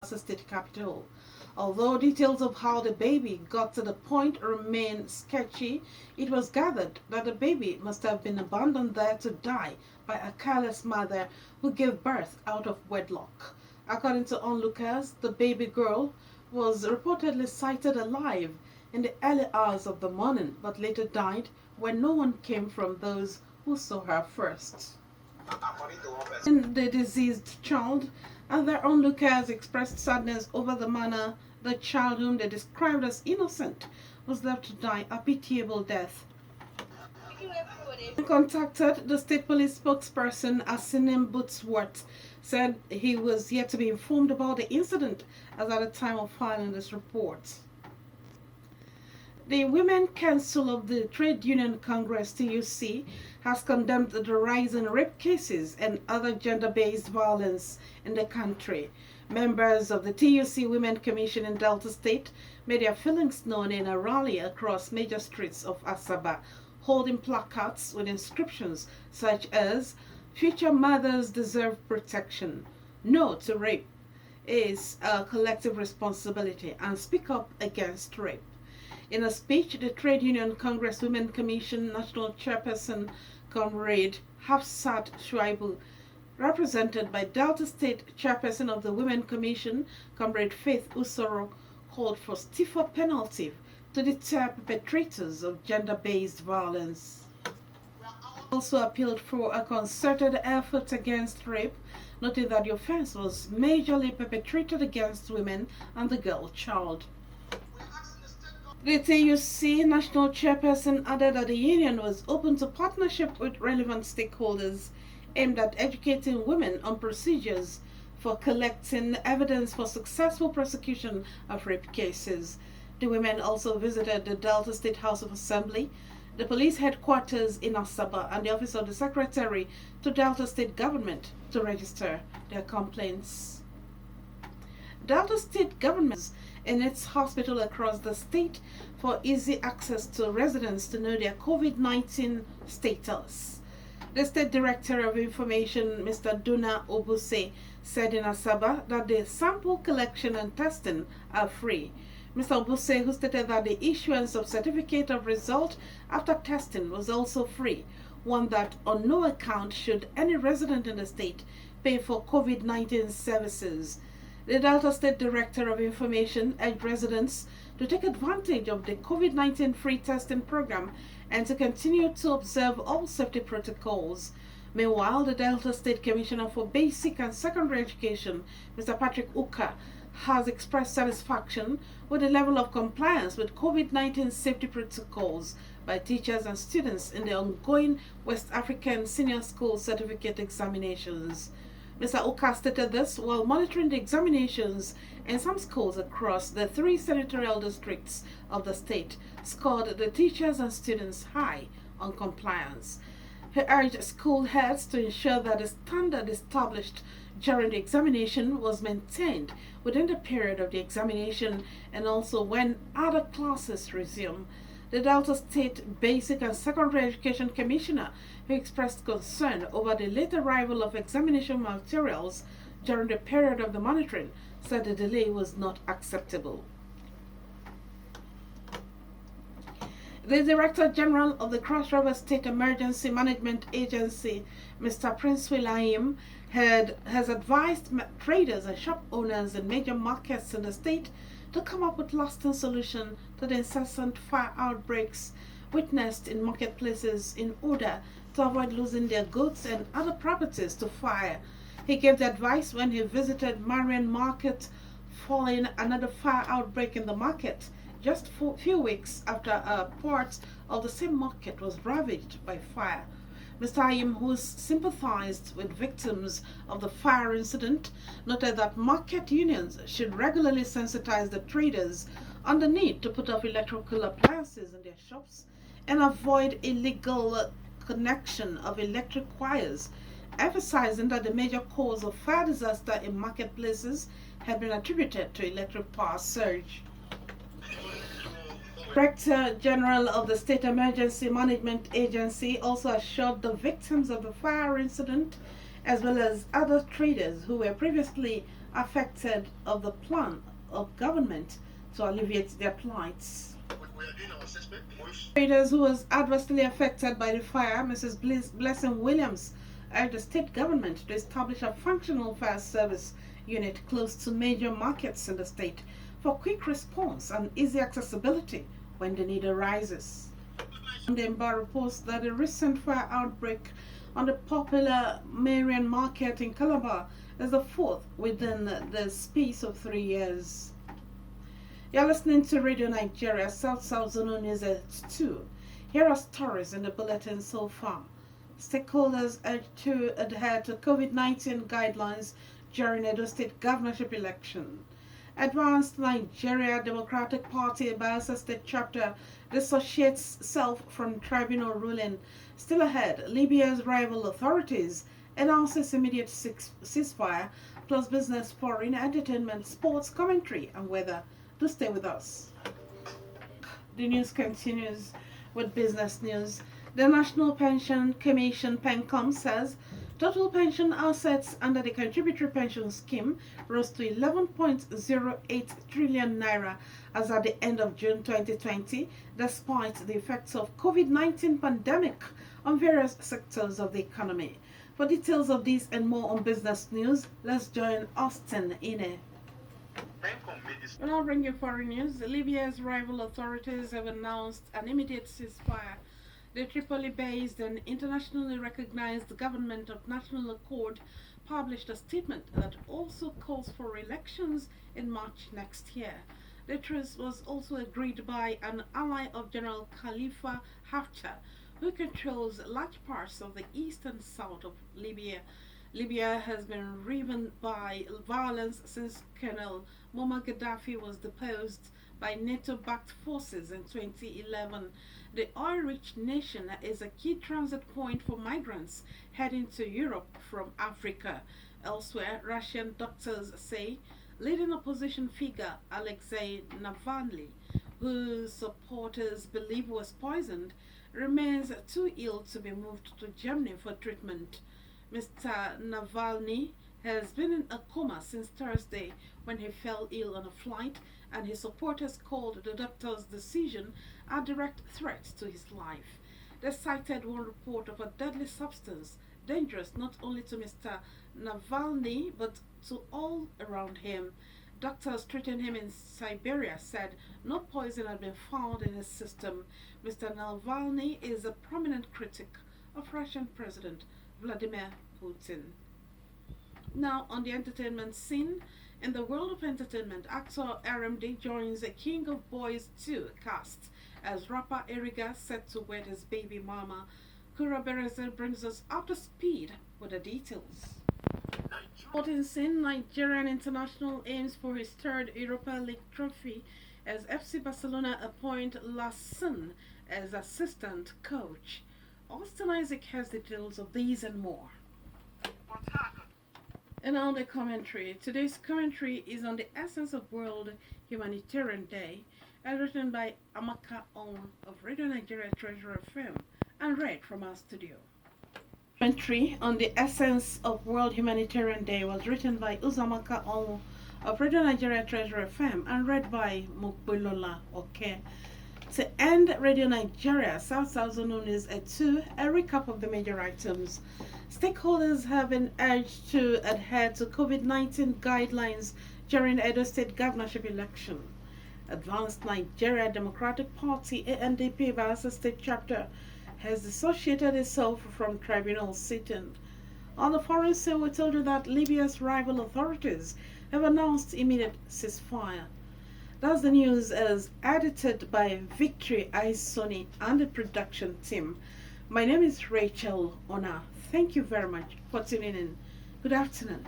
state capital. Although details of how the baby got to the point remain sketchy, it was gathered that the baby must have been abandoned there to die by a careless mother who gave birth out of wedlock. According to onlookers, the baby girl was reportedly sighted alive in the early hours of the morning but later died when no one came from those who saw her first. And the deceased child, and their onlookers expressed sadness over the manner the child, whom they described as innocent, was left to die a pitiable death. When contacted, the state police spokesperson Asinim Bootsworth said he was yet to be informed about the incident as at the time of filing this report. The Women Council of the Trade Union Congress (TUC) has condemned the rise in rape cases and other gender-based violence in the country. Members of the TUC Women Commission in Delta State made their feelings known in a rally across major streets of Asaba, holding placards with inscriptions such as "Future mothers deserve protection," "No to rape is a collective responsibility," and "Speak up against rape." In a speech, the Trade Union Congress Women Commission National Chairperson Comrade Hafsat Shuaibu, represented by Delta State Chairperson of the Women Commission Comrade Faith Usoro, called for stiffer penalty to deter perpetrators of gender-based violence. Also appealed for a concerted effort against rape, noting that the offense was majorly perpetrated against women and the girl child. The TUC National Chairperson added that the union was open to partnership with relevant stakeholders aimed at educating women on procedures for collecting evidence for successful prosecution of rape cases. The women also visited the Delta State House of Assembly, the police headquarters in Asaba, and the office of the Secretary to Delta State Government to register their complaints. Delta State Government in its hospital across the state for easy access to residents to know their COVID-19 status. The State Director of Information, Mr. Duna Obuse, said in Asaba that the sample collection and testing are free. Mr. Obuse, who stated that the issuance of certificate of result after testing was also free, warned that on no account should any resident in the state pay for COVID-19 services. The Delta State Director of Information urged residents to take advantage of the COVID-19 free testing program and to continue to observe all safety protocols. Meanwhile, the Delta State Commissioner for Basic and Secondary Education, Mr. Patrick Uka, has expressed satisfaction with the level of compliance with COVID-19 safety protocols by teachers and students in the ongoing West African Senior School Certificate examinations. Mr. Uka stated this while monitoring the examinations in some schools across the 3 senatorial districts of the state scored the teachers and students high on compliance. He urged school heads to ensure that the standard established during the examination was maintained within the period of the examination and also when other classes resume. The Delta State Basic and Secondary Education Commissioner, who expressed concern over the late arrival of examination materials during the period of the monitoring, said the delay was not acceptable. The Director General of the Cross River State Emergency Management Agency, Mr. Prince Wilayim, has advised traders and shop owners in major markets in the state to come up with lasting solution to the incessant fire outbreaks witnessed in marketplaces in order to avoid losing their goods and other properties to fire. He gave the advice when he visited Marion Market following another fire outbreak in the market just a few weeks after a part of the same market was ravaged by fire. Mr. Ayim, who sympathized with victims of the fire incident, noted that market unions should regularly sensitize the traders on the need to put off electrical appliances in their shops and avoid illegal connection of electric wires, emphasizing that the major cause of fire disaster in marketplaces had been attributed to electric power surge. Director General of the State Emergency Management Agency also assured the victims of the fire incident, as well as other traders who were previously affected of the plan of government to alleviate their plights. We are doing our assessment. Traders who was adversely affected by the fire, Mrs. Blessing Williams, urged the state government to establish a functional fire service unit close to major markets in the state for quick response and easy accessibility when the need arises. The Ember reports that a recent fire outbreak on the popular Marian Market in Calabar is the fourth within the space of 3 years. You're listening to Radio Nigeria, South Zone News at 2. Here are stories in the bulletin so far. Stakeholders urged to adhere to COVID-19 guidelines during Edo State governorship election. Advanced Nigeria Democratic Party Bayelsa State Chapter dissociates self from tribunal ruling. Still ahead, Libya's rival authorities announces immediate ceasefire plus business, foreign, entertainment, sports, commentary, and weather. Do stay with us. The news continues with business news. The National Pension Commission PENCOM says total pension assets under the contributory pension scheme rose to 11.08 trillion naira as at the end of June 2020, despite the effects of COVID-19 pandemic on various sectors of the economy. For details of this and more on business news, let's join Austin Ine. We'll now bring you foreign news. Libya's rival authorities have announced an immediate ceasefire. The Tripoli-based and internationally recognized Government of National Accord published a statement that also calls for elections in March next year. The truce was also agreed by an ally of General Khalifa Haftar, who controls large parts of the east and south of Libya. Libya has been riven by violence since Colonel Muammar Gaddafi was deposed by NATO-backed forces in 2011. The oil-rich nation is a key transit point for migrants heading to Europe from Africa. Elsewhere, Russian doctors say leading opposition figure Alexei Navalny, whose supporters believe was poisoned, remains too ill to be moved to Germany for treatment. Mr. Navalny has been in a coma since Thursday when he fell ill on a flight, and his supporters called the doctor's decision a direct threat to his life. They cited one report of a deadly substance, dangerous not only to Mr. Navalny but to all around him. Doctors treating him in Siberia said no poison had been found in his system. Mr. Navalny is a prominent critic of Russian President Vladimir Putin. Now, on the entertainment scene, in the world of entertainment, actor RMD joins a King of Boys 2 cast as rapper Eriga set to wed his baby mama. Kura Bereze brings us up to speed with the details. Sporting scene, Nigerian International aims for his third Europa League trophy as FC Barcelona appoint Lassin as assistant coach. Austin Isaac has details of these and more. And now the commentary. Today's commentary is on the essence of World Humanitarian Day, as written by Amaka On of Radio Nigeria Treasurer FM and read from our studio. Commentary on the essence of World Humanitarian Day was written by Uzamaka On of Radio Nigeria Treasurer FM and read by Mukbulola Oke. To end Radio Nigeria, South Zone News at 2, a recap of the major items. Stakeholders have been urged to adhere to COVID-19 guidelines during Edo State governorship election. Advanced Nigeria Democratic Party ANDP Bayelsa State Chapter has dissociated itself from tribunal sitting. On the foreign scene, we told you that Libya's rival authorities have announced immediate ceasefire. That's the news as edited by Victory Isoni and the production team. My name is Rachel Ona. Thank you very much for tuning in. Good afternoon.